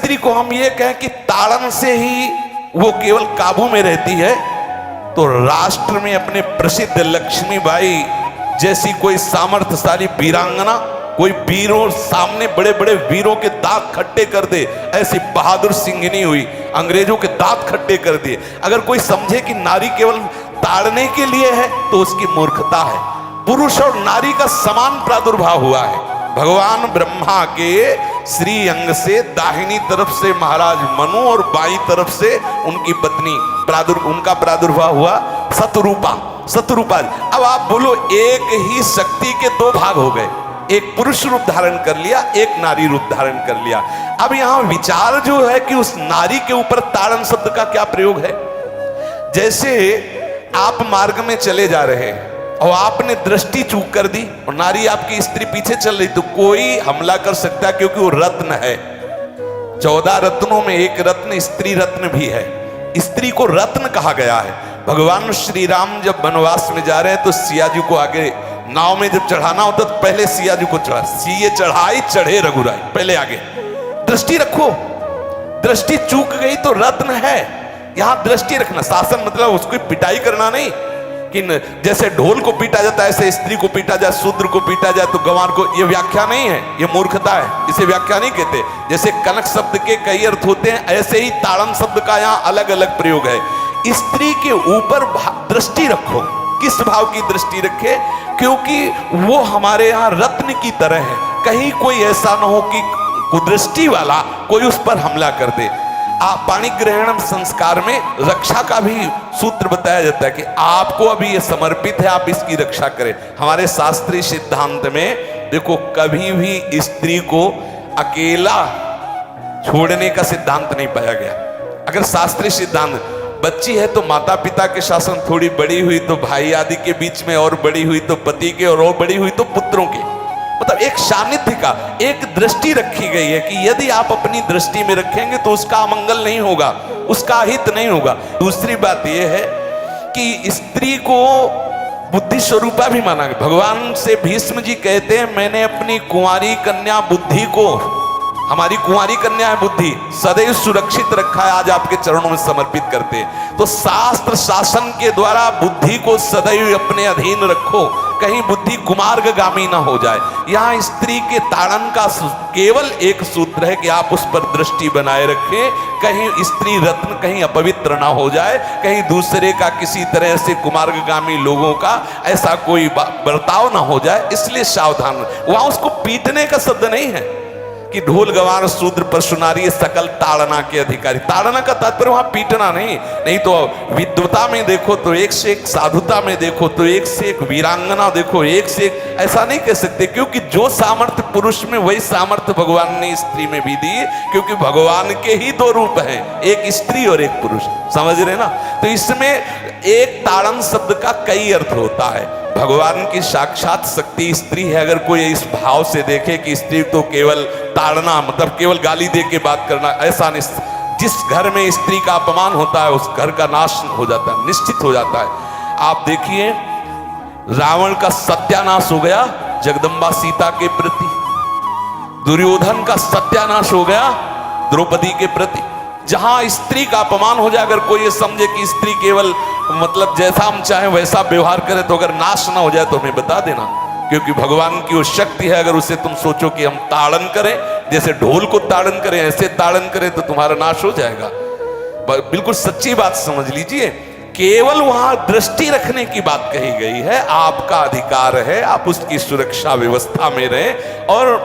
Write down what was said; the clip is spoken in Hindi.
स्त्री को हम ये कहें कि ताड़न से ही वो केवल काबू में रहती है, तो राष्ट्र में अपने प्रसिद्ध लक्ष्मीबाई जैसी कोई सामर्थ्यशाली वीरांगना, कोई वीरों सामने बड़े बड़े वीरों के दांत खट्टे कर दे, ऐसी बहादुर सिंघनी हुई, अंग्रेजों के दांत खट्टे कर दिए। अगर कोई समझे कि नारी केवल ताड़ने के लिए है तो उसकी मूर्खता है। पुरुष और नारी का समान प्रादुर्भाव हुआ है। भगवान ब्रह्मा के श्री अंग से दाहिनी तरफ से महाराज मनु और बाईं तरफ से उनकी पत्नी उनका प्रादुर्भाव हुआ शतरूपा। अब आप बोलो, एक ही शक्ति के दो भाग हो गए, एक पुरुष रूप धारण कर लिया, एक नारी रूप धारण कर लिया। अब यहां विचार जो है कि उस नारी के ऊपर ताड़न शब्द का क्या प्रयोग है। जैसे आप मार्ग में चले जा रहे हैं और आपने दृष्टि चूक कर दी और नारी आपकी स्त्री पीछे चल रही, तो कोई हमला कर सकता है क्योंकि वो रत्न है। 14 रत्नों में एक रत्न स्त्री रत्न भी है। स्त्री को रत्न कहा गया है। भगवान श्री राम जब वनवास में जा रहे हैं तो सिया जी को आगे नाव में जब चढ़ाना होता तो पहले सिया जी को चढ़ा, सीए चढ़ाई चढ़े रघुराई, पहले आगे। दृष्टि रखो, दृष्टि चूक गई तो रत्न है। यहां दृष्टि रखना, शासन मतलब उसको पिटाई करना नहीं कि जैसे ढोल को पीटा जाता है ऐसे स्त्री को पीटा जाए, शूद्र को पीटा जाए तो गंवार को, ये व्याख्या नहीं है, ये मूर्खता है, इसे व्याख्या नहीं कहते। जैसे कनक शब्द के कई अर्थ होते हैं, ऐसे ही ताड़न शब्द का यहाँ अलग अलग प्रयोग है। स्त्री के ऊपर दृष्टि रखो। किस भाव की दृष्टि रखे? क्योंकि वो हमारे यहाँ रत्न की तरह है। कहीं कोई ऐसा ना हो कि कुदृष्टि वाला कोई उस पर हमला कर दे। पाणी ग्रहण संस्कार में रक्षा का भी सूत्र बताया जाता है कि आपको अभी ये समर्पित है, आप इसकी रक्षा करें। हमारे शास्त्रीय सिद्धांत में देखो, कभी भी स्त्री को अकेला छोड़ने का सिद्धांत नहीं पाया गया। अगर शास्त्रीय सिद्धांत, बच्ची है तो माता पिता के शासन, थोड़ी बड़ी हुई तो भाई आदि के बीच में, और बड़ी हुई तो पति के, और बड़ी हुई तो पुत्रों के, मतलब एक सानिध्य का एक दृष्टि रखी गई है कि यदि आप अपनी दृष्टि में रखेंगे तो उसका अमंगल नहीं होगा, उसका हित नहीं होगा। दूसरी बात यह है कि स्त्री को बुद्धि स्वरूपा भी माना गया। भगवान से भीष्म जी कहते हैं, मैंने अपनी कुंवारी कन्या बुद्धि को, हमारी कुंवारी कन्या है बुद्धि, सदैव सुरक्षित रखा है, आज आपके चरणों में समर्पित करते हैं। तो शास्त्र शासन के द्वारा बुद्धि को सदैव अपने अधीन रखो, कहीं बुद्धि कुमार्गगामी ना हो जाए। यहाँ स्त्री के ताड़न का केवल एक सूत्र है कि आप उस पर दृष्टि बनाए रखें, कहीं स्त्री रत्न कहीं अपवित्र ना हो जाए, कहीं दूसरे का किसी तरह से कुमार्गगामी लोगों का ऐसा कोई बर्ताव ना हो जाए, इसलिए सावधान। वहां उसको पीटने का शब्द नहीं है कि ढोल गवार शूद्र परशुनारी सकल ताड़ना के अधिकारी। ताड़ना का तात्पर्य वहां पीटना नहीं तो विद्वता में देखो तो एक से एक, साधुता में देखो तो एक से एक, वीरांगना देखो एक से एक, ऐसा नहीं कह सकते। क्योंकि जो सामर्थ्य पुरुष में वही सामर्थ्य भगवान ने स्त्री में भी दी, क्योंकि भगवान के ही दो रूप हैं, एक स्त्री और एक पुरुष, समझ रहे ना। तो इसमें एक ताड़न शब्द का कई अर्थ होता है। भगवान की साक्षात शक्ति स्त्री है। अगर कोई इस भाव से देखे कि स्त्री तो केवल ताड़ना मतलब केवल गाली दे के बात करना, ऐसा नहीं। जिस घर में स्त्री का अपमान होता है उस घर का नाश हो जाता है, निश्चित हो जाता है। आप देखिए, रावण का सत्यानाश हो गया जगदम्बा सीता के प्रति, दुर्योधन का सत्यानाश हो गया द्रौपदी के प्रति। जहां स्त्री का अपमान हो जाए, अगर कोई ये समझे कि स्त्री केवल मतलब जैसा हम चाहें वैसा व्यवहार करे, तो अगर नाश ना हो जाए तो हमें बता देना, क्योंकि भगवान की वो शक्ति है। अगर उसे तुम सोचो कि हम ताड़न करें, जैसे ढोल को ताड़न करें ऐसे ताड़न करें, तो तुम्हारा नाश हो जाएगा। बिल्कुल सच्ची बात समझ लीजिए। केवल वहां दृष्टि रखने की बात कही गई है, आपका अधिकार है, आप उसकी सुरक्षा व्यवस्था में रहें। और